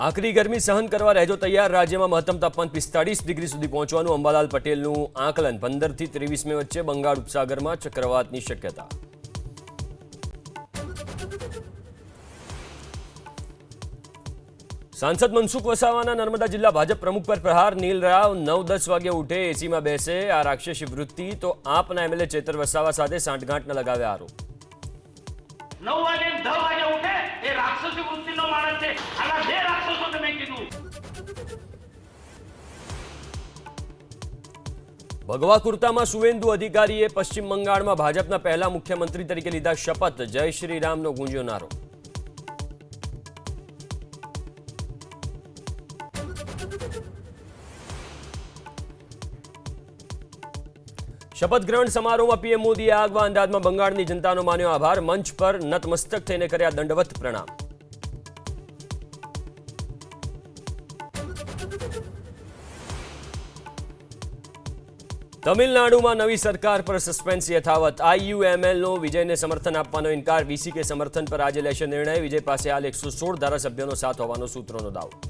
આકરી ગરમી સહન કરવા રહેજો તૈયાર। રાજ્યમાં મહત્તમ તાપમાન 45 ડિગ્રી સુધી પહોંચવાનું અંબાલાલ પટેલનું આકલન। 15 થી 23 મે વચ્ચે બંગાળ ઉપસાગરમાં ચક્રવાતની શક્યતા। सांसद मनसुख वसावाना नर्मदा जिला भाजप प्रमुख पर प्रहार। नील राव 9-10 वागे उठे एसी में बेसे आ राक्षसी वृत्ति तो आपना एमएलए चेतर वसावा साथे सांठगांठ न लगावे आरोप। 9 वागे 10 वागे उठे ए राक्षसी वृत्तिनो माणस छे। आना બે રાક્ષસો તમે કીધું। भगवा कुर्ता में सुवेंदु अधिकारीए पश्चिम बंगाल में भाजपा पहला मुख्यमंत्री तरीके लीधा शपथ। जय श्री राम नो गूंज्यो नारो। शपथ ग्रहण समारोह में पीएम मोदीए આગવા અંદાજમાં બંગાળની જનતાનો માન્યો આભાર। મંચ પર નતમસ્તક થઈને કર્યા દંડવત પ્રણામ। તમિલનાડુમાં નવી સરકાર પર સસ્પેન્સ યથાવત। આઈયુએમએલનો વિજયને સમર્થન આપવાનો ઇનકાર। વીસી કે સમર્થન પર આજે લેશે નિર્ણય। વિજય પાસે હાલ 116 ધારાસભ્યોનો સાથ હોવાનો સૂત્રોનો દાવો।